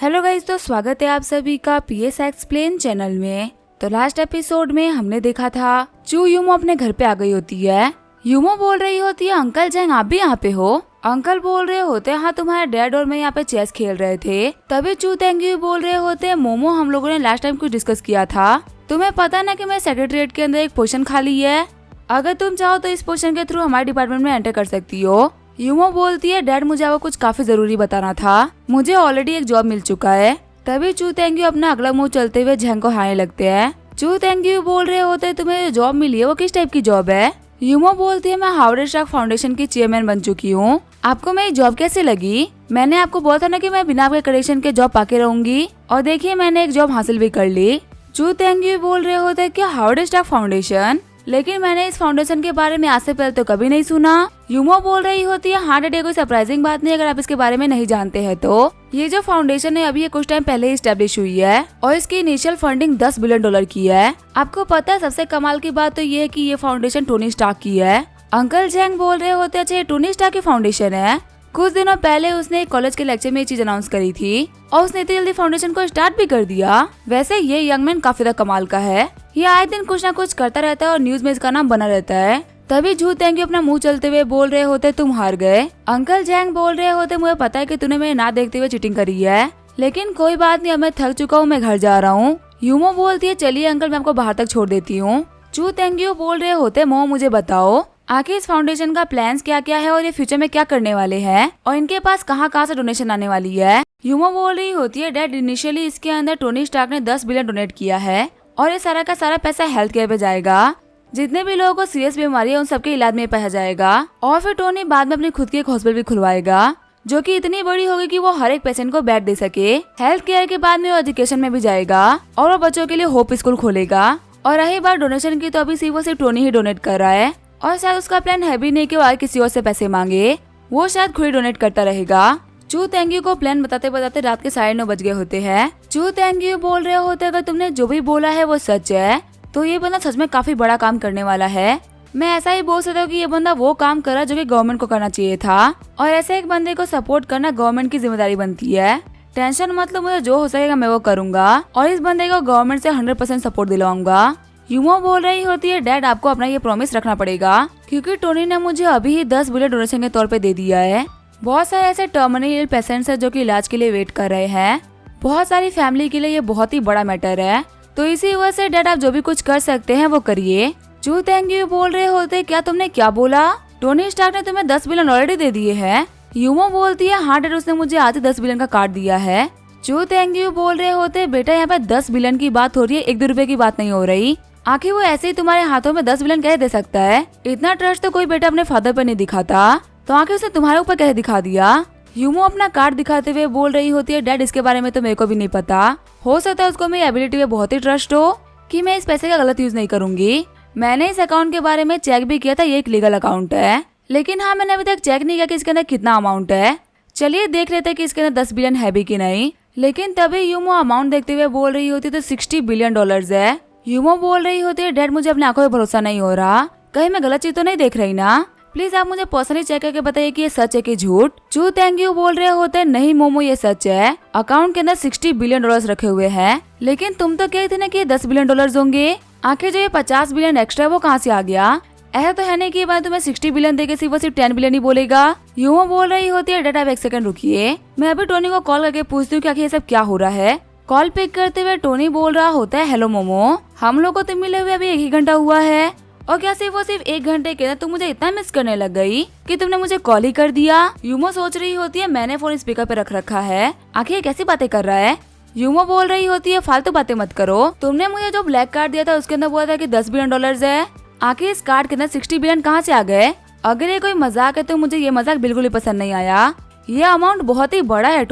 Hello guys, तो स्वागत है आप सभी का पीएस एक्सप्लेन चैनल में। तो लास्ट एपिसोड में हमने देखा था चू यूमो अपने घर पे आ गई होती है। यूमो बोल रही होती है, अंकल जैंग आप भी यहाँ पे हो। अंकल बोल रहे होते हैं, हाँ तुम्हारे डैड और मैं यहाँ पे चेस खेल रहे थे। तभी चू तेंग्यू बोल रहे होते हैं, मोमो हम लोगों ने लास्ट टाइम कुछ डिस्कस किया था। तुम्हें पता ना कि मैं सेक्रेटरीट के अंदर एक पोजीशन खाली है, अगर तुम चाहो तो इस पोजीशन के थ्रू हमारे डिपार्टमेंट में एंटर कर सकती हो। यूमो बोलती है, डैड मुझे आपको कुछ काफी जरूरी बताना था, मुझे ऑलरेडी एक जॉब मिल चुका है। तभी चू तेंग्यू अपना अगला मुंह चलते हुए झेंग को हाने लगते हैं। चू तेंग्यू बोल रहे होते, तुम्हें जॉब मिली है, वो किस टाइप की जॉब है? यूमो बोलती है, मैं हार्वर्ड स्टार्क फाउंडेशन की चेयरमैन बन चुकी हूँ। आपको मेरी जॉब कैसे लगी? मैंने आपको बोला था ना कि मैं बिना आपके कनेक्शन के जॉब पाके रहूंगी, और देखिए मैंने एक जॉब हासिल भी कर ली। चू तेंग्यू बोल रहे होते, क्या हार्वर्ड स्टार्क फाउंडेशन? लेकिन मैंने इस फाउंडेशन के बारे में आज से पहले तो कभी नहीं सुना। यूमो बोल रही होती है, हाँ डैडी कोई सरप्राइजिंग बात नहीं अगर आप इसके बारे में नहीं जानते हैं तो। ये जो फाउंडेशन है अभी ये कुछ टाइम पहले ही स्टैब्लिश हुई है और इसकी इनिशियल फंडिंग $10 बिलियन की है। आपको पता है सबसे कमाल की बात तो ये है कि ये फाउंडेशन टोनी स्टार्क की है। अंकल जैंग बोल रहे होते, अच्छा ये टोनी स्टार्क की फाउंडेशन है। कुछ दिनों पहले उसने एक कॉलेज के लेक्चर में ये चीज अनाउंस करी थी और उसने इतनी जल्दी फाउंडेशन को स्टार्ट भी कर दिया। वैसे ये यंग मैन काफी ज्यादा कमाल का है, ये आए दिन कुछ ना कुछ करता रहता है और न्यूज में इसका नाम बना रहता है। तभी झू तेंग्यू अपना मुंह चलते हुए बोल रहे होते, तुम हार गए। अंकल जैंग बोल रहे होते, मुझे पता है कि तूने मेरे ना देखते हुए चीटिंग करी है, लेकिन कोई बात नहीं, अब मैं थक चुका हूँ, मैं घर जा रहा हूँ। यूमो बोलती है, चलिए अंकल मैं आपको बाहर तक छोड़ देती हूँ। झू तेंग्यू बोल रहे होते, मोमो मुझे बताओ आखिर इस फाउंडेशन का प्लान्स क्या क्या है और ये फ्यूचर में क्या करने वाले हैं और इनके पास कहाँ कहाँ से डोनेशन आने वाली है। यूमो बोल रही होती है, डैड इनिशियली इसके अंदर टोनी स्टार्क ने $10 बिलियन डोनेट किया है और ये सारा का सारा पैसा हेल्थ केयर पे जाएगा। जितने भी लोगों को सीरियस बीमारी है उन सबके इलाज में पाया जाएगा और फिर टोनी बाद में अपनी खुद की एक हॉस्पिटल भी खुलवाएगा जो कि इतनी बड़ी होगी कि वो हर एक पेशेंट को बेड दे सके। हेल्थ केयर के बाद में वो एजुकेशन में भी जाएगा और वो बच्चों के लिए होप स्कूल खोलेगा। और रही बात डोनेशन की, तो अभी सिर्फ टोनी ही डोनेट कर रहा है और शायद उसका प्लान है भी नहीं कि वो आगे किसी और से पैसे मांगे, वो शायद खुद ही डोनेट करता रहेगा। चू तेंग्यू को प्लान बताते बताते रात के 9:30 बज गए होते हैं। चू तेंग्यू बोल रहे होते, अगर तुमने जो भी बोला है वो सच है तो ये बंदा सच में काफी बड़ा काम करने वाला है। मैं ऐसा ही बोल सकता हूँ कि ये बंदा वो काम कर रहा जो कि गवर्नमेंट को करना चाहिए था और ऐसे एक बंदे को सपोर्ट करना गवर्नमेंट की जिम्मेदारी बनती है। टेंशन मतलब मुझे जो हो सकेगा मैं वो करूंगा और इस बंदे को गवर्नमेंट से 100% सपोर्ट दिलवाऊंगा। यूमो बोल रही होती है, डैड आपको अपना ये प्रॉमिस रखना पड़ेगा क्योंकि टोनी ने मुझे अभी ही $10 बिलियन डोनेशन के तौर पे दे दिया है। बहुत सारे ऐसे टर्मिनली इल पेशेंट्स हैं जो कि इलाज के लिए वेट कर रहे हैं। बहुत सारी फैमिली के लिए ये बहुत ही बड़ा मैटर है, तो इसी वजह से डैड आप जो भी कुछ कर सकते हैं वो करिए। चू तेंग्यू बोल रहे होते, क्या तुमने क्या बोला? टोनी स्टार्क ने तुम्हें $10 बिलियन ऑलरेडी दे दिए हैं? यूमो बोलती है, हाँ डैड उसने मुझे आज ही $10 बिलियन का कार्ड दिया है। चू तेंग्यू बोल रहे होते, बेटा यहाँ पे $10 बिलियन की बात हो रही है, 1-2 रुपए की बात नहीं हो रही। आखिर वो ऐसे ही तुम्हारे हाथों में $10 बिलियन कैसे दे सकता है? इतना ट्रस्ट तो कोई बेटा अपने फादर पर नहीं दिखाता, तो आखिर उसने तुम्हारे ऊपर कैसे दिखा दिया? यूमो अपना कार्ड दिखाते हुए बोल रही होती है, डैड इसके बारे में तो मेरे को भी नहीं पता, हो सकता है उसको मेरी एबिलिटी पे बहुत ही ट्रस्ट हो कि मैं इस पैसे का गलत यूज नहीं करूंगी। मैंने इस अकाउंट के बारे में चेक भी किया था, ये एक लीगल अकाउंट है, लेकिन हाँ मैंने अभी तक चेक नहीं किया कि इसके अंदर कितना अमाउंट है। चलिए देख लेते हैं कि इसके अंदर $10 बिलियन है भी कि नहीं। लेकिन तभी यूमो अमाउंट देखते हुए बोल रही होती तो $60 बिलियन है। यूमो बोल रही होती है, डैड मुझे अपनी आंखों पे भरोसा नहीं हो रहा, कहीं मैं गलत चीज तो नहीं देख रही ना? प्लीज आप मुझे पर्सनली चेक करके बताइए कि ये सच है कि झूठ। चू तेंग्यू बोल रहे होते, नहीं मोमो ये सच है, अकाउंट के अंदर $60 बिलियन रखे हुए हैं, लेकिन तुम तो कहते थे ना कि $10 बिलियन होंगे, आखिर जो ये $50 बिलियन एक्स्ट्रा वो कहाँ से आ गया? ऐसा तो है नहीं कि मैं तुम्हें $60 बिलियन देके सिर्फ $10 बिलियन ही बोलेगा। यूमो बोल रही होती है, डैड आप 1 सेकंड रुकिए, मैं अभी टोनी को कॉल करके पूछती हूँ कि आखिर ये सब क्या हो रहा है। कॉल पिक करते हुए टोनी बोल रहा होता है, हेलो मोमो, हम लोग को तो मिले हुए अभी 1 ही घंटा हुआ है और क्या सिर्फ 1 घंटे के अंदर तुम मुझे इतना मिस करने लग गई कि तुमने मुझे कॉल ही कर दिया। यूमो सोच रही होती है, मैंने फोन स्पीकर पे रख रखा है, आखिर कैसी बातें कर रहा है? यूमो बोल रही होती है, फालतू बातें मत करो, तुमने मुझे जो ब्लैक कार्ड दिया था उसके अंदर बोला था कि $10 बिलियन है, आखिर इस कार्ड के अंदर $60 बिलियन कहाँ से आ गए? अगर ये कोई मजाक है तो मुझे ये मजाक बिल्कुल ही पसंद नहीं आया, ये अमाउंट बहुत ही बड़ा है।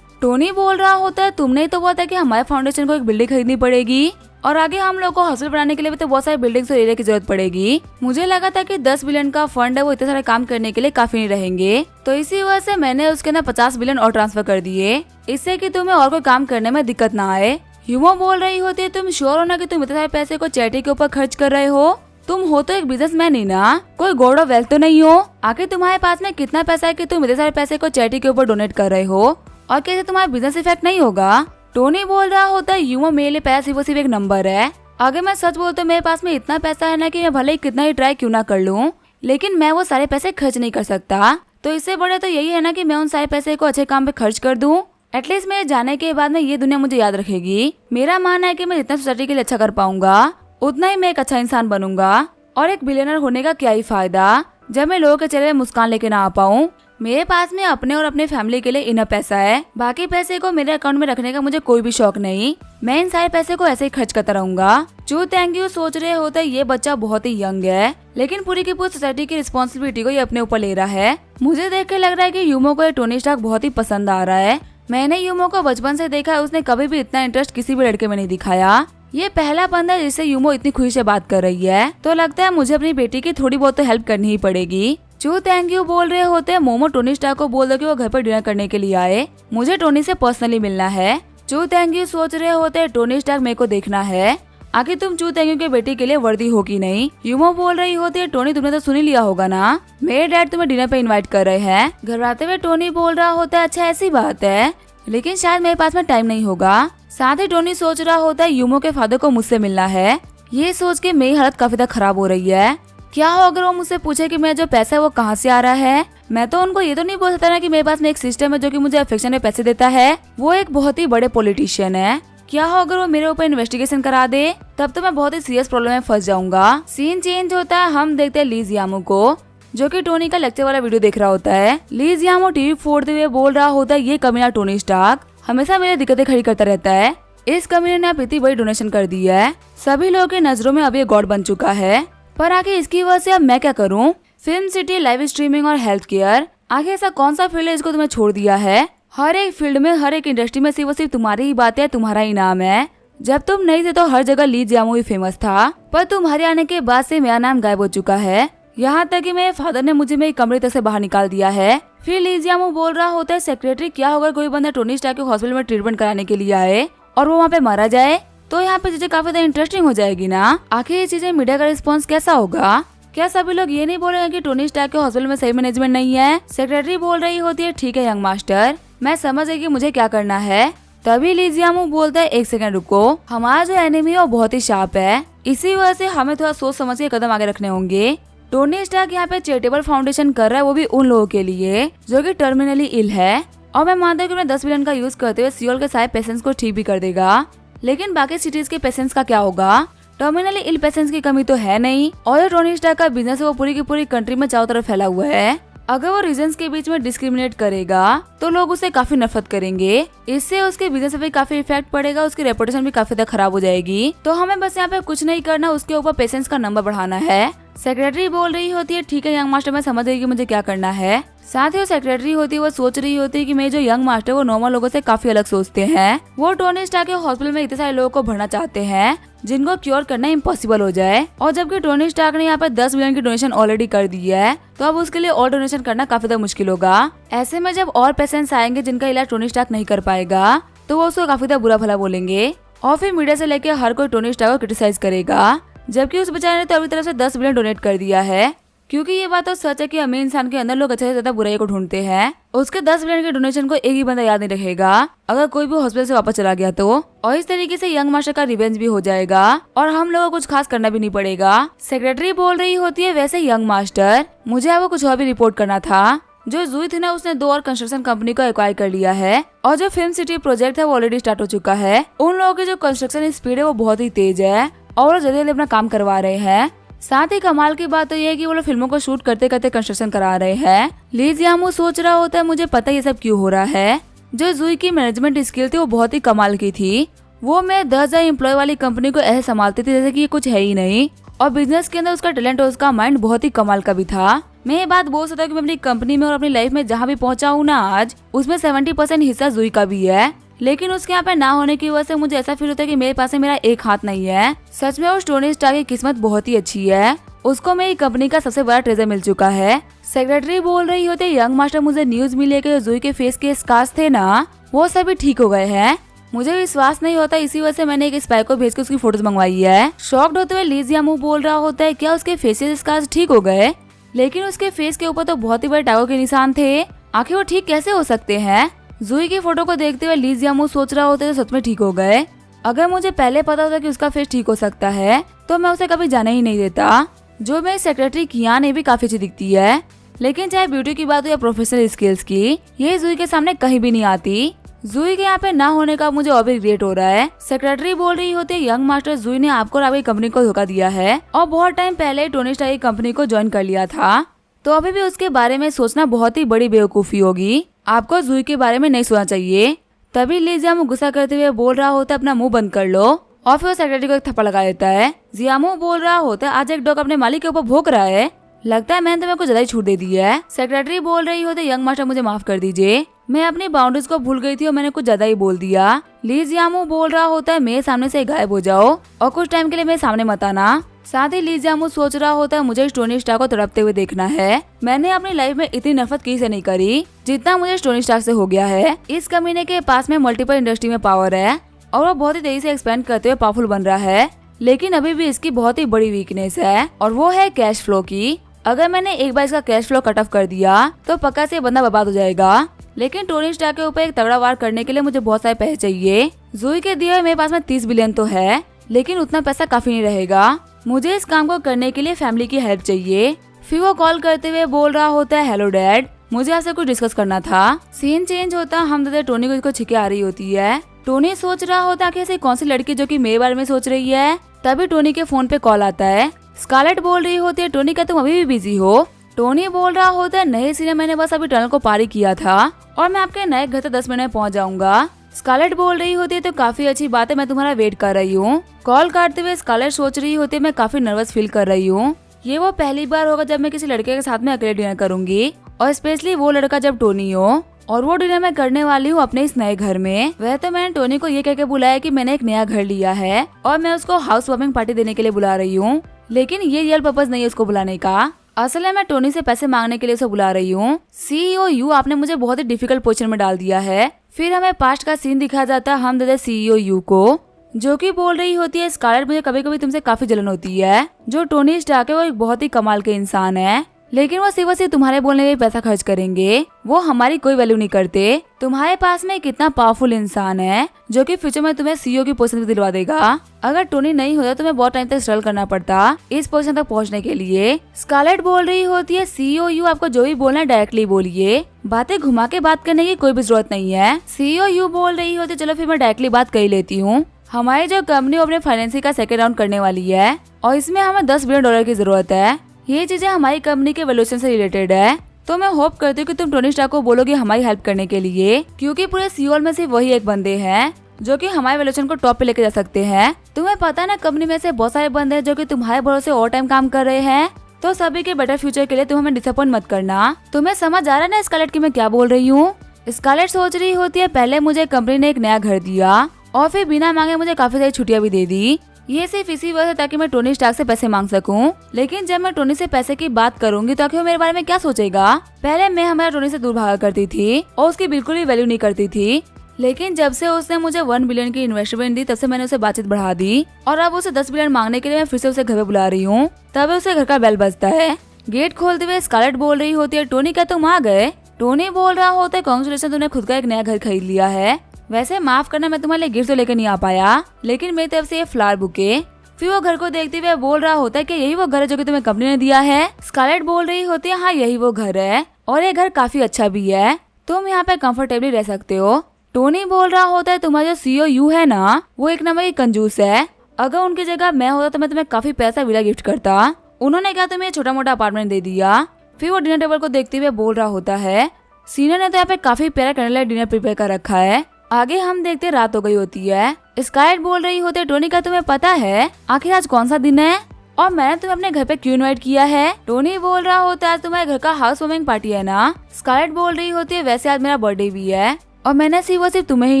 टोनी बोल रहा होता है, तुमने ही तो बोला था कि हमारे फाउंडेशन को एक बिल्डिंग खरीदनी पड़ेगी और आगे हम लोग को हॉस्पिटल बनाने के लिए भी तो बहुत सारी बिल्डिंग्स और एरिया की जरूरत पड़ेगी। मुझे लगा था कि $10 बिलियन का फंड है वो इतने सारे काम करने के लिए काफी नहीं रहेंगे, तो इसी वजह से मैंने उसके अंदर $50 बिलियन और ट्रांसफर कर दिए, इससे कि तुम्हें और कोई काम करने में दिक्कत ना आए। यूमो बोल रही होती है, तुम श्योर हो ना कि तुम इतने सारे पैसे को चैरिटी के ऊपर खर्च कर रहे हो? तुम हो तो एक बिजनेसमैन ही ना, कोई गॉड ऑफ वेल्थ तो नहीं हो। आखिर तुम्हारे पास में कितना पैसा है कि तुम इतने सारे पैसे को चैरिटी के ऊपर डोनेट कर रहे हो? और कैसे तुम्हारा बिजनेस इफेक्ट नहीं होगा। टोनी बोल रहा होता है यूमो मेरे लिए पैसे वो सिर्फ एक नंबर है। अगर मैं सच बोलूं तो मेरे पास में इतना पैसा है ना कि मैं भले ही कितना ही ट्राई क्यों ना कर लूं, लेकिन मैं वो सारे पैसे खर्च नहीं कर सकता। तो इससे बड़े तो यही है ना कि मैं उन सारे पैसे को अच्छे काम पे खर्च कर दूं। एटलीस्ट मेरे जाने के बाद में ये दुनिया मुझे याद रखेगी। मेरा मानना है कि मैं जितना सोसाइटी के लिए अच्छा कर पाऊंगा उतना ही मैं एक अच्छा इंसान बनूंगा। और एक बिलियनर होने का क्या ही फायदा जब मैं लोगों के चेहरे में मुस्कान लेके ना आ पाऊं। मेरे पास में अपने और अपने फैमिली के लिए इनफ पैसा है, बाकी पैसे को मेरे अकाउंट में रखने का मुझे कोई भी शौक नहीं। मैं इन सारे पैसे को ऐसे ही खर्च करता रहूंगा। जो थैंक यू सोच रहे होते ये बच्चा बहुत ही यंग है, लेकिन पूरी की पूरी सोसाइटी की रिस्पॉन्सिबिलिटी को ये अपने ऊपर ले रहा है। मुझे देख के लग रहा है कि यूमो को ये टोनी स्टार्क बहुत ही पसंद आ रहा है। मैंने यूमो को बचपन से देखा है, उसने कभी भी इतना इंटरेस्ट किसी भी लड़के में नहीं दिखाया। ये पहला बंदा है जिससे यूमो इतनी खुशी से बात कर रही है, तो लगता है मुझे अपनी बेटी की थोड़ी बहुत तो हेल्प करनी ही पड़ेगी। जो थैंक यू बोल रहे होते हैं मोमो टोनी स्टार्क को बोल दो कि वो घर पर डिनर करने के लिए आए, मुझे टोनी से पर्सनली मिलना है। जो थैंक यू सोच रहे होते हैं टोनी स्टार्क मेरे को देखना है, आखिर तुम चू थैंक यू के बेटी के लिए वर्दी हो कि नहीं। यूमो बोल रही होती है टोनी तुमने तो सुन ही लिया होगा ना, मेरे डैड तुम्हें डिनर पे इनवाइट कर रहे हैं। घर आते हुए टोनी बोल रहा होता है अच्छा ऐसी बात है, लेकिन शायद मेरे पास में टाइम नहीं होगा। साथ ही टोनी सोच रहा होता है यूमो के फादर को मुझसे मिलना है। ये सोच के मेरी हालत काफी तक खराब हो रही है। क्या हो अगर वो मुझसे पूछे कि मेरा जो पैसा है वो कहाँ से आ रहा है। मैं तो उनको ये तो नहीं बोल सकता ना कि मेरे पास में एक सिस्टम है जो कि मुझे अफेक्शन में पैसे देता है, वो एक बहुत ही बड़े पॉलिटिशियन है। क्या हो अगर वो मेरे ऊपर इन्वेस्टिगेशन करा दे, तब तो मैं बहुत ही सीरियस प्रॉब्लम में फंस जाऊंगा। सीन चेंज होता है, हम देखते हैं ली जियामो को, जो कि टोनी का लेक्चर वाला वीडियो देख रहा होता है। ली जियामो टीवी फोड़ते हुए बोल रहा होता है ये कमीना टोनी स्टार्क हमेशा मेरी दिक्कतें खड़ी करता रहता है। इस कमीने ने आप इतनी बड़ी डोनेशन कर दी है, सभी लोगों की नजरों में अब ये गॉड बन चुका है, पर आखिर इसकी वजह से अब मैं क्या करूं। फिल्म सिटी, लाइव स्ट्रीमिंग और हेल्थ केयर, आखिर ऐसा कौन सा फील्ड है जिसको तुम्हें छोड़ दिया है। हर एक फील्ड में, हर एक इंडस्ट्री में सिर्फ तुम्हारी ही बात है, तुम्हारा ही नाम है। जब तुम नहीं थे तो हर जगह ली जियामो ही फेमस था, पर तुम्हारे आने के बाद से मेरा नाम गायब हो चुका है। यहाँ तक कि मेरे फादर ने मुझे मेरी कमरे तक से बाहर निकाल दिया है। फिर ली जियामो बोल रहा होता है सेक्रेटरी क्या होगा कोई बंदा टोनी स्टार्क के हॉस्पिटल में ट्रीटमेंट कराने के लिए आए और वो वहाँ पे मारा जाए, तो यहाँ पे चीजें काफी ज्यादा इंटरेस्टिंग हो जाएगी ना। आखिर ये चीजें मीडिया का रिस्पॉन्स कैसा होगा। क्या सभी लोग ये नहीं बोल रहे हैं कि टोनी स्टार्क के हॉस्पिटल में सही मैनेजमेंट नहीं है। सेक्रेटरी बोल रही होती है ठीक है यंग मास्टर, मैं समझ गई कि मुझे क्या करना है। तभी ली जियामो बोलता है एक सेकंड रुको, हमारा जो एनिमी है वो बहुत ही शार्प है, इसी वजह से हमें थोड़ा सोच समझ के कदम आगे रखने होंगे। टोनी स्टार्क यहाँ पे चैरिटेबल फाउंडेशन कर रहा है, वो भी उन लोगों के लिए जो कि टर्मिनली इल है, और मैं मानता हूँ कि मैं 10 बिलियन का यूज करते हुए सियोल के सारे पेशेंट्स को ठीक भी कर देगा, लेकिन बाकी सिटीज के पेशेंट्स का क्या होगा। टर्मिनली इल पेशेंट्स की कमी तो है नहीं, और जो टोनी स्टार्क का बिजनेस है वो पूरी की पूरी कंट्री में चारों तरफ फैला हुआ है। अगर वो रीजन्स के बीच में डिस्क्रिमिनेट करेगा तो लोग उसे काफी नफरत करेंगे, इससे उसके बिजनेस पे भी काफी इफेक्ट पड़ेगा, उसकी रेपुटेशन भी काफी ज्यादा खराब हो जाएगी। तो हमें बस यहाँ पे कुछ नहीं करना, उसके ऊपर पेशेंट्स का नंबर बढ़ाना है। सेक्रेटरी बोल रही होती है ठीक है यंग मास्टर, मैं समझ गई कि मुझे क्या करना है। साथ ही वो सेक्रेटरी होती है, वो सोच रही होती है कि मेरे जो यंग मास्टर वो नॉर्मल लोगों से काफी अलग सोचते हैं। वो टोनी स्टार्क के हॉस्पिटल में इतने सारे लोगों को भरना चाहते हैं जिनको क्योर करना इम्पॉसिबल हो जाए, और जबकि टोनी स्टार्क ने यहाँ पे 10 बिलियन की डोनेशन ऑलरेडी कर दी है, तो अब उसके लिए और डोनेशन करना काफी ज्यादा मुश्किल होगा। ऐसे में जब और पेशेंट्स आएंगे जिनका इलाज टोनी स्टार्क नहीं कर पाएगा, तो वो उसको काफी ज्यादा बुरा भला बोलेंगे, और फिर मीडिया से लेके हर कोई टोनी स्टार्क को क्रिटिसाइज करेगा, जबकि उस बेचारे ने तो अभी तरफ से 10 बिलियन डोनेट कर दिया है। क्योंकि ये बात तो सच है कि अमीर इंसान के अंदर लोग अच्छे से ज्यादा बुराई को ढूंढते हैं। उसके 10 बिलियन के डोनेशन को एक ही बंदा याद नहीं रखेगा अगर कोई भी हॉस्पिटल से वापस चला गया तो, और इस तरीके से यंग मास्टर का रिवेंज भी हो जाएगा और हम लोगों को कुछ खास करना भी नहीं पड़ेगा। सेक्रेटरी बोल रही होती है वैसे यंग मास्टर, मुझे आपको कुछ और भी रिपोर्ट करना था। जो जुई थी ना, उसने 2 और कंस्ट्रक्शन कंपनी को एक्वायर कर लिया है, और जो फिल्म सिटी प्रोजेक्ट है वो ऑलरेडी स्टार्ट हो चुका है। उन लोगों की जो कंस्ट्रक्शन स्पीड है वो बहुत ही तेज है और जल्दी जल्दी अपना काम करवा रहे हैं। साथ ही कमाल की बात तो ये है कि वो लोग फिल्मों को शूट करते करते कंस्ट्रक्शन करा रहे हैं। ली जियामो सोच रहा होता है मुझे पता ये सब क्यों हो रहा है। जो जुई की मैनेजमेंट स्किल थी वो बहुत ही कमाल की थी, वो मैं 10,000 एम्प्लॉय वाली कंपनी को ऐसे संभालती थी जैसे कि ये कुछ है ही नहीं, और बिजनेस के अंदर उसका टैलेंट और उसका माइंड बहुत ही कमाल का भी था। मैं ये बात बोल सकता हूँ कि मैं अपनी कंपनी में और अपनी लाइफ में जहाँ भी पहुंचा हूँ ना आज, उसमें 70% हिस्सा जुई का भी है, लेकिन उसके यहाँ पे ना होने की वजह से मुझे ऐसा फील होता है कि मेरे पास मेरा एक हाथ नहीं है। सच में उस टोनी स्टार्क की किस्मत बहुत ही अच्छी है, उसको मेरी कंपनी का सबसे बड़ा ट्रेजर मिल चुका है। सेक्रेटरी बोल रही होती है यंग मास्टर, मुझे न्यूज मिली है कि जो जुई के फेस के स्कार्स थे ना, वो सभी ठीक हो गए हैं। मुझे विश्वास नहीं होता, इसी वजह से मैंने एक स्पाई को भेज के उसकी फोटोज मंगवाई है। शॉक्ड होते हुए ली जियामो बोल रहा होता है क्या उसके फेसियल स्कार्स ठीक हो गए, लेकिन उसके फेस के ऊपर तो बहुत ही बड़े टागों के निशान थे, आखिर वो ठीक कैसे हो सकते हैं। जूही की फोटो को देखते हुए ली जियामू सोच रहा होता है तो सच में ठीक हो गए। अगर मुझे पहले पता होता कि उसका फेस ठीक हो सकता है तो मैं उसे कभी जाने ही नहीं देता। जो मेरी सेक्रेटरी कियान ये भी काफी अच्छी दिखती है, लेकिन चाहे ब्यूटी की बात हो या प्रोफेशनल स्किल्स की, ये जूही के सामने कहीं भी नहीं आती। जूही के यहाँ पे ना होने का मुझे और भी रिग्रेट हो रहा है। सेक्रेटरी बोल रही होती है, यंग मास्टर जूही ने आपको और आपकी कंपनी को धोखा दिया है और बहुत टाइम पहले टोनी स्टार्क की कंपनी को ज्वाइन कर लिया था, तो अभी भी उसके बारे में सोचना बहुत ही बड़ी बेवकूफी होगी। आपको जूही के बारे में नहीं सोचना चाहिए। तभी ली जियामू गुस्सा करते हुए बोल रहा होता है, अपना मुंह बंद कर लो, और फिर वो सेक्रेटरी को एक थप्पड़ लगा देता है। जियामू बोल रहा होता है, आज एक डॉग अपने मालिक के ऊपर भौंक रहा है, लगता है मैंने तुम्हें कुछ ज्यादा ही छूट दे दी है। सेक्रेटरी बोल रही होते, यंग मास्टर मुझे माफ कर दीजिए, मैं अपनी बाउंड्रीज को भूल गई थी और मैंने कुछ ज्यादा ही बोल दिया। ली जियामू बोल रहा होता है, मेरे सामने से गायब हो जाओ और कुछ टाइम के लिए मेरे सामने मत आना। साथ ही ली जियामू सोच रहा होता है, मुझे टोनी स्टार्क को तड़पते हुए देखना है। मैंने अपनी लाइफ में इतनी नफरत किसी से नहीं करी जितना मुझे टोनी स्टार्क से हो गया है। इस कमीने के पास में मल्टीपल इंडस्ट्री में पावर है और वो बहुत ही तेजी से एक्सपेंड करते हुए पावरफुल बन रहा है, लेकिन अभी भी इसकी बहुत ही बड़ी वीकनेस है और वो है कैश फ्लो की। अगर मैंने एक बार इसका कैश फ्लो कट ऑफ कर दिया तो पक्का से बंदा बर्बाद हो जाएगा। लेकिन टोनी स्टार्क के ऊपर एक तगड़ा वार करने के लिए मुझे बहुत सारे पैसे चाहिए। जूही के दिए हुए मेरे पास में 30 बिलियन तो है, लेकिन उतना पैसा काफी नहीं रहेगा। मुझे इस काम को करने के लिए फैमिली की हेल्प चाहिए। फिर वो कॉल करते हुए बोल रहा होता है, हेलो डैड, मुझे आपसे कुछ डिस्कस करना था। सीन चेंज होता, हम दादा टोनी को इसको छिके आ रही होती है। टोनी सोच रहा होता कि ऐसी कौन सी लड़की जो कि मेरे बारे में सोच रही है। तभी टोनी के फोन पे कॉल आता है। स्कारलेट बोल रही होती है, टोनी क्या तुम अभी भी बिजी हो? टोनी बोल रहा होता है, नहीं सीने, मैंने बस अभी टनल को पार ही किया था और मैं आपके नए घर तक 10 मिनट में पहुंच जाऊंगा। स्कारलेट बोल रही होती है, तो काफी अच्छी बात है, मैं तुम्हारा वेट कर रही हूँ। कॉल काटते हुए स्कारलेट सोच रही होती है, मैं काफी नर्वस फील कर रही हूँ। ये वो पहली बार होगा जब मैं किसी लड़के के साथ में अकेले डिनर करूंगी, और स्पेशली वो लड़का जब टोनी हो, और वो डिनर मैं करने वाली हूँ अपने इस नए घर में। वह तो मैंने टोनी को ये कह के बुलाया कि मैंने एक नया घर लिया है और मैं उसको हाउस वार्मिंग पार्टी देने के लिए बुला रही हूँ, लेकिन ये रियल पर्पस नहीं है उसको बुलाने का। असल में मैं टोनी से पैसे मांगने के लिए उसे बुला रही हूँ। सीईओ यू, आपने मुझे बहुत ही डिफिकल्ट पोजीशन में डाल दिया है। फिर हमें पास्ट का सीन दिखाया जाता है, हम देते सीईओ यू को, जो कि बोल रही होती है, स्कारलेट मुझे कभी कभी तुमसे काफी जलन होती है। जो टोनी स्टार्क है वो एक बहुत ही कमाल के इंसान है, लेकिन वो सिर्फ तुम्हारे बोलने में पैसा खर्च करेंगे, वो हमारी कोई वैल्यू नहीं करते। तुम्हारे पास में कितना पावरफुल इंसान है जो कि फ्यूचर में तुम्हें सीईओ की पोजीशन भी दिलवा देगा। अगर टोनी नहीं होता तो मैं बहुत टाइम तक स्ट्रगल करना पड़ता इस पोजीशन तक पहुंचने के लिए। स्कारलेट बोल रही होती है, सीईओ यू, आपको जो भी बोलना है डायरेक्टली बोलिए, बातें घुमा के बात करने की कोई भी जरूरत नहीं है। सीईओ यू बोल रही होती है, चलो फिर मैं डायरेक्टली बात कर लेती हूँ। हमारी जो कंपनी अपने फाइनेंसिंग का सेकेंड राउंड करने वाली है और इसमें हमें $10 बिलियन की जरूरत है। ये चीजें हमारी कंपनी के वैल्यूएशन से रिलेटेड है, तो मैं होप करती हूँ कि तुम टोनी स्टार्क को बोलोगे हमारी हेल्प करने के लिए, क्योंकि पूरे सीओल में सिर्फ वही एक बंदे हैं जो कि हमारे वैल्यूएशन को टॉप पे लेके जा सकते हैं। तुम्हें पता है ना, कंपनी में से बहुत सारे बंदे हैं जो कि तुम्हारे भरोसे ओवर टाइम काम कर रहे हैं, तो सभी के बेटर फ्यूचर के लिए तुम हमें डिसअपॉइंट मत करना। तुम्हें समझ आ रहा है ना स्कारलेट की मैं क्या बोल रही हूँ? स्कारलेट सोच रही होती है, पहले मुझे कंपनी ने एक नया घर दिया और फिर बिना मांगे मुझे काफी सारी छुट्टियां भी दे दी। ये सिर्फ इसी वजह से ताकि मैं टोनी स्टार्क से पैसे मांग सकूं। लेकिन जब मैं टोनी से पैसे की बात करूंगी तो आखिर वो मेरे बारे में क्या सोचेगा? पहले मैं हमारा टोनी से दूर भागा करती थी और उसकी बिल्कुल भी वैल्यू नहीं करती थी, लेकिन जब से उसने मुझे 1 बिलियन की इन्वेस्टमेंट दी तब से मैंने उसे बातचीत बढ़ा दी और अब उसे 10 बिलियन मांगने के लिए मैं फिर से उसे घर पे बुला रही हूँ। तब उसे घर का बेल बजता है। गेट खोलते हुए स्कारलेट बोल रही होती है, टोनी क्या तुम आ गए? टोनी बोल रहा होता है, कांग्रेचुलेशन, तुमने खुद का एक नया घर खरीद लिया है। वैसे माफ करना, मैं तुम्हारे लिए गिफ्ट तो लेकर नहीं आ पाया, लेकिन मेरी तरफ से ये फ्लावर बुके। फिर वो घर को देखते हुए बोल रहा होता है कि यही वो घर है जो कि तुम्हें कंपनी ने दिया है। स्कारलेट बोल रही होती है, हाँ यही वो घर है और ये घर काफी अच्छा भी है, तुम यहाँ पे कंफर्टेबली रह सकते हो। टोनी बोल रहा होता है, तुम्हारा जो सीईओ यू है ना, वो एक नंबर की कंजूस है। अगर उनकी जगह मैं होता तो मैं तुम्हें काफी पैसा विला गिफ्ट करता। उन्होंने क्या तुम्हें छोटा मोटा अपार्टमेंट दे दिया। फिर वो डिनर टेबल को देखते हुए बोल रहा होता है, सीनियर ने तो यहाँ पे काफी प्यारा करने लायक डिनर प्रिपेयर कर रखा है। आगे हम देखते रात हो गई होती है। स्कारलेट बोल रही होती है, टोनी का तुम्हें पता है आखिर आज कौन सा दिन है और मैंने तुम्हें अपने घर पे क्यों इनवाइट किया है? टोनी बोल रहा होता है, आज तुम्हारे घर का हाउस वार्मिंग पार्टी है ना। स्कारलेट बोल रही होती है, वैसे आज मेरा बर्थडे भी है और मैंने सिर्फ तुम्हें ही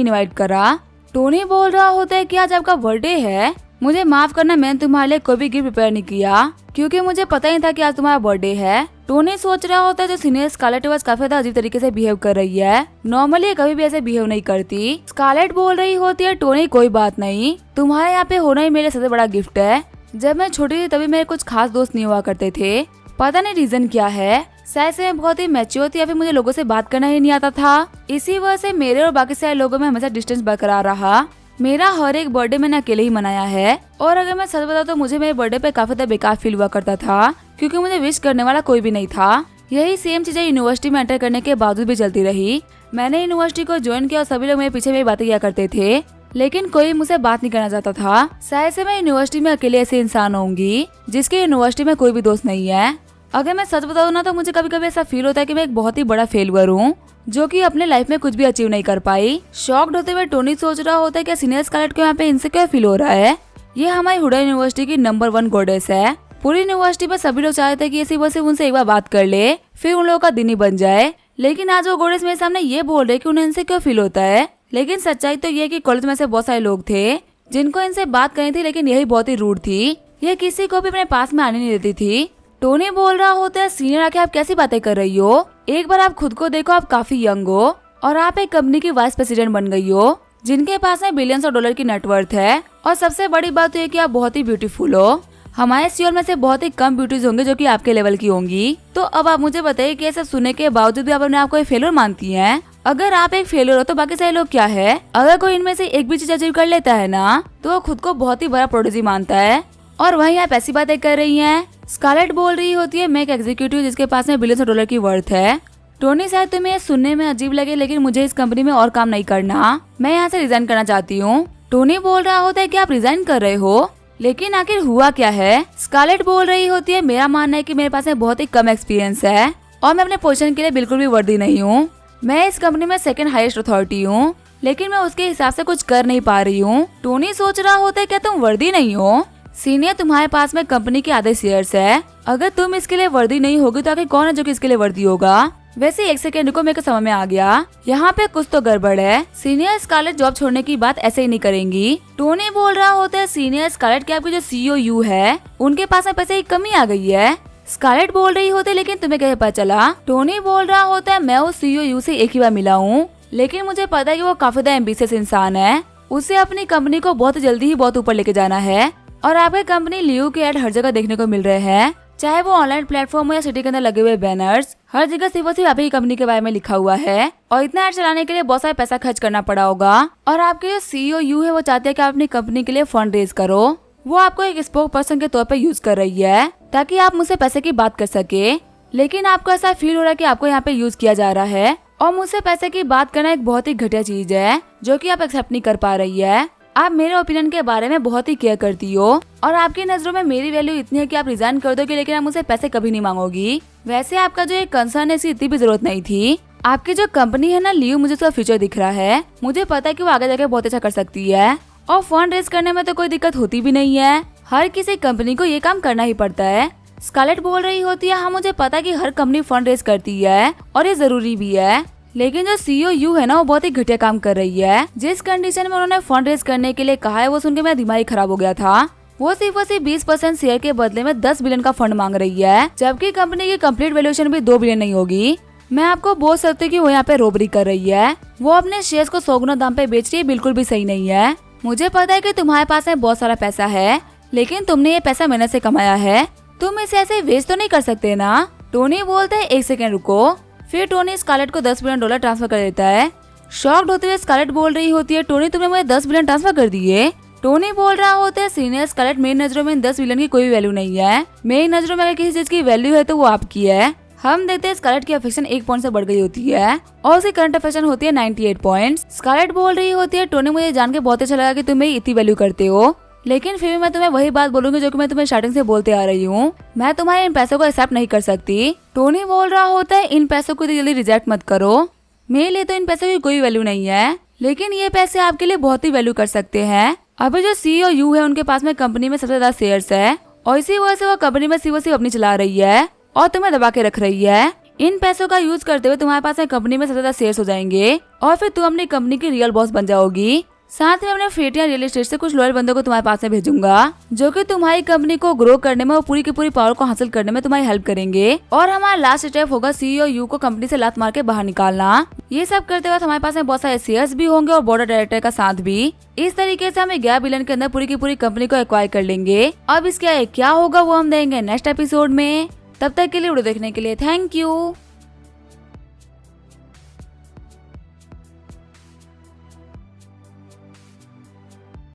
इनवाइट करा। टोनी बोल रहा होता है कि आज आपका बर्थडे है, मुझे माफ करना, मैंने तुम्हारे लिए कोई भी गिफ्ट प्रिपेयर नहीं किया क्योंकि मुझे पता ही था कि आज तुम्हारा बर्थडे है। टोनी सोच रहा होता है जो सीनियर स्कारलेट बस काफी ज्यादा अजीब तरीके से बिहेव कर रही है, नॉर्मली कभी भी ऐसे बिहेव नहीं करती। स्कारलेट बोल रही होती है, टोनी कोई बात नहीं, तुम्हारे यहाँ पे होना ही मेरे सबसे बड़ा गिफ्ट है। जब मैं छोटी थी तभी मेरे कुछ खास दोस्त नहीं हुआ करते थे, पता नहीं रीजन क्या है, शायद से मैं बहुत ही मैच्योर थी या फिर मुझे लोगों से बात करना ही नहीं आता था। इसी वजह से मेरे और बाकी सारे लोगों में हमेशा डिस्टेंस बरकरार रहा। मेरा हर एक बर्थडे मैंने अकेले ही मनाया है। और अगर मैं सच बताऊं तो मुझे मेरे बर्थडे पे काफी ज्यादा बेकार फील हुआ करता था, क्योंकि मुझे विश करने वाला कोई भी नहीं था। यही सेम चीजें यूनिवर्सिटी में एंटर करने के बावजूद भी चलती रही। मैंने यूनिवर्सिटी को ज्वाइन किया और सभी लोग मेरे पीछे मेरी बातें किया करते थे, लेकिन कोई मुझसे बात नहीं करना चाहता था। शायद से मैं यूनिवर्सिटी में अकेले ऐसे इंसान होंगी जिसके यूनिवर्सिटी में कोई भी दोस्त नहीं है। अगर मैं सच बताऊं ना तो मुझे कभी कभी ऐसा फील होता है कि मैं एक बहुत ही बड़ा फेलियर हूँ जो कि अपने लाइफ में कुछ भी अचीव नहीं कर पाई। शॉक्ड होते हुए टोनी सोच रहा होता है कि सीनियर स्कारलेट को यहाँ पे इनसिक्योर फील हो रहा है। ये हमारी हुडा यूनिवर्सिटी की नंबर 1 गॉडेस है। पूरी यूनिवर्सिटी में सभी लोग चाहते हैं कि इसी वजह से उनसे एक बार बात कर ले, फिर उन लोगों का दिन ही बन जाए। लेकिन आज वो गॉडेस मेरे सामने ये बोल रहे कि उन्हें इनसिक्योर फील होता है। लेकिन सच्चाई तो ये कि कॉलेज में से बहुत सारे लोग थे जिनको इनसे बात करनी थी, लेकिन यही बहुत ही रूड थी। ये किसी को भी अपने पास में आने नहीं देती थी। टोनी बोल रहा होता है, सीनियर आके आप कैसी बातें कर रही हो? एक बार आप खुद को देखो, आप काफी यंग हो और आप एक कंपनी की वाइस प्रेसिडेंट बन गई हो जिनके पास में बिलियंस ऑफ डॉलर की नेटवर्थ है। और सबसे बड़ी बात तो ये कि आप बहुत ही ब्यूटीफुल हो। हमारे सीओ में से बहुत ही कम ब्यूटीज होंगे जो कि आपके लेवल की होंगी। तो अब आप मुझे बताइए कि ऐसा सुनने के बावजूद भी आप अपने आप को फेलियर मानती हैं? अगर आप एक फेलियर हो तो बाकी सारे लोग क्या है? अगर कोई इनमें से एक भी चीज अचीव कर लेता है ना तो वो खुद को बहुत ही बड़ा प्रोडिजी मानता है। और वहीं आप ऐसी बातें कर रही हैं। स्कारलेट बोल रही होती है, मैं एक एग्जीक्यूटिव जिसके पास में बिलियंस ऑफ डॉलर की वर्थ है। टोनी, शायद तुम्हें सुनने में अजीब लगे लेकिन मुझे इस कंपनी में और काम नहीं करना। मैं यहाँ से रिजाइन करना चाहती हूँ। टोनी बोल रहा होता है कि आप रिजाइन कर रहे हो, लेकिन आखिर हुआ क्या है? स्कारलेट बोल रही होती है, मेरा मानना है कि मेरे पास में बहुत ही कम एक्सपीरियंस है और मैं अपने पोजीशन के लिए बिल्कुल भी वर्दी नहीं हूँ। मैं इस कंपनी में सेकंड हाईएस्ट अथॉरिटी हूँ, लेकिन मैं उसके हिसाब से कुछ कर नहीं पा रही हूँ। टोनी सोच रहा होता है, क्या तुम वर्दी नहीं हो? सीनियर, तुम्हारे पास में कंपनी के आधे शेयर्स है। अगर तुम इसके लिए वर्दी नहीं होगी तो आखिर कौन है जो कि इसके लिए वर्दी होगा? वैसे एक सेकंड को मेरे समझ में आ गया, यहाँ पे कुछ तो गड़बड़ है। सीनियर स्कारलेट जॉब छोड़ने की बात ऐसे ही नहीं करेंगी। टोनी बोल रहा होता है, सीनियर स्कारलेट के आपके जो सीईओ है उनके पास में पैसे की कमी आ गई है। स्कारलेट बोल रही होती है, लेकिन तुम्हें कैसे पता चला? टोनी बोल रहा होता है, मैं उस सीईओ से एक ही बार मिला हूँ, लेकिन मुझे पता है कि वो काफी ज्यादा एम्बिशियस इंसान है। उसे अपनी कंपनी को बहुत जल्दी ही बहुत ऊपर लेके जाना है। और आपकी कंपनी लियो के ऐड हर जगह देखने को मिल रहे हैं, चाहे वो ऑनलाइन प्लेटफॉर्म हो या सिटी के अंदर लगे हुए बैनर्स, हर जगह सिर्फ और सिर्फ आपकी कंपनी के बारे में लिखा हुआ है। और इतना ऐड चलाने के लिए बहुत सारा पैसा खर्च करना पड़ा होगा। और आपके जो सीईओ है वो चाहते हैं कि आप अपनी कंपनी के लिए फंड रेज करो। वो आपको एक स्पोक पर्सन के तौर पे यूज कर रही है ताकि आप मुझसे पैसे की बात कर सके। लेकिन आपको ऐसा फील हो रहा है कि आपको यहाँ पे यूज किया जा रहा है और मुझसे पैसे की बात करना एक बहुत ही घटिया चीज है जो कि आप एक्सेप्ट नहीं कर पा रही है। आप मेरे ओपिनियन के बारे में बहुत ही केयर करती हो और आपकी नजरों में मेरी वैल्यू इतनी है कि आप रिजाइन कर दोगे, लेकिन आप मुझसे पैसे कभी नहीं मांगोगी। वैसे आपका जो एक कंसर्न है इसकी इतनी भी जरूरत नहीं थी। आपकी जो कंपनी है ना लियो, मुझे उसका फ्यूचर दिख रहा है। मुझे पता है कि वो आगे जाके बहुत अच्छा कर सकती है और फंड रेज करने में तो कोई दिक्कत होती भी नहीं है। हर किसी कंपनी को ये काम करना ही पड़ता है। स्कारलेट बोल रही होती है, हाँ मुझे पता है कि हर कंपनी फंड रेज करती है और ये जरूरी भी है, लेकिन जो सीईओ है ना वो बहुत ही घटिया काम कर रही है। जिस कंडीशन में उन्होंने फंड रेज करने के लिए कहा है वो सुनकर मेरा दिमाग खराब हो गया था। वो सिर्फ 20% शेयर के बदले में 10 बिलियन का फंड मांग रही है, जबकि कंपनी की कंप्लीट वैल्यूएशन भी 2 बिलियन नहीं होगी। मैं आपको बोल सकती हूँ कि वो यहाँ पे रोबरी कर रही है। वो अपने शेयर्स को 100 गुना दाम पे बेच रही है, बिल्कुल भी सही नहीं है। मुझे पता है कि तुम्हारे पास में बहुत सारा पैसा है, लेकिन तुमने ये पैसा मेहनत से कमाया है, तुम इसे ऐसे वेस्ट तो नहीं कर सकते ना। टोनी बोलते है, एक सेकेंड रुको। फिर टोनी स्कारलेट को 10 बिलियन डॉलर ट्रांसफर कर देता है। शॉक्ड होते हुए स्कारलेट बोल रही होती है, टोनी तुमने मुझे 10 बिलियन ट्रांसफर कर दिए। टोनी बोल रहा होता है, सीनियर स्कारलेट मेरी नजरों में 10 बिलियन की कोई वैल्यू नहीं है। मेरी नजरों में अगर किसी चीज की वैल्यू है तो वो आपकी है। हम देखते हैं स्कारलेट की अफेक्शन 1 पॉइंट से बढ़ गई होती है और उसकी करंट अफेक्शन होती है 98 पॉइंट्स। स्कारलेट बोल रही होती है, टोनी मुझे जान के बहुत अच्छा लगा कि तुम मेरी इतनी वैल्यू करते हो, लेकिन फिर भी मैं तुम्हें वही बात बोलूंगी जो कि मैं तुम्हें स्टार्टिंग से बोलते आ रही हूँ। मैं तुम्हारे इन पैसों को एक्सेप्ट नहीं कर सकती। टोनी बोल रहा होता है, इन पैसों को इतनी जल्दी रिजेक्ट मत करो। मेरे लिए तो इन पैसों की कोई वैल्यू नहीं है, लेकिन ये पैसे आपके लिए बहुत ही वैल्यू कर सकते हैं। अभी जो सीईओ है उनके पास में कंपनी में सबसे ज्यादा शेयर्स है और इसी वजह से वो कंपनी में सिर्फ अपनी चला रही है और तुम्हें दबा के रख रही है। इन पैसों का यूज करते हुए तुम्हारे पास में कंपनी में सबसे ज्यादा शेयर्स हो जाएंगे और फिर तुम अपनी कंपनी की रियल बॉस बन जाओगी। साथ में अपने फेटिया रियल एस्टेट से कुछ लॉयल बंदों को तुम्हारे पास में भेजूंगा जो कि तुम्हारी कंपनी को ग्रो करने में और पूरी की पूरी पावर को हासिल करने में तुम्हारी हेल्प करेंगे। और हमारा लास्ट स्टेप होगा सीईओ को कंपनी से लात मार के बाहर निकालना। ये सब करते हुए हमारे पास में बहुत सारे शेयर्स भी होंगे और बोर्ड ऑफ डायरेक्टर का साथ भी। इस तरीके से हम 11 बिलियन के अंदर पूरी की पूरी कंपनी को एक्वायर कर लेंगे। अब इसके क्या होगा वो हम देंगे नेक्स्ट एपिसोड में। तब तक के लिए वीडियो देखने के लिए थैंक यू।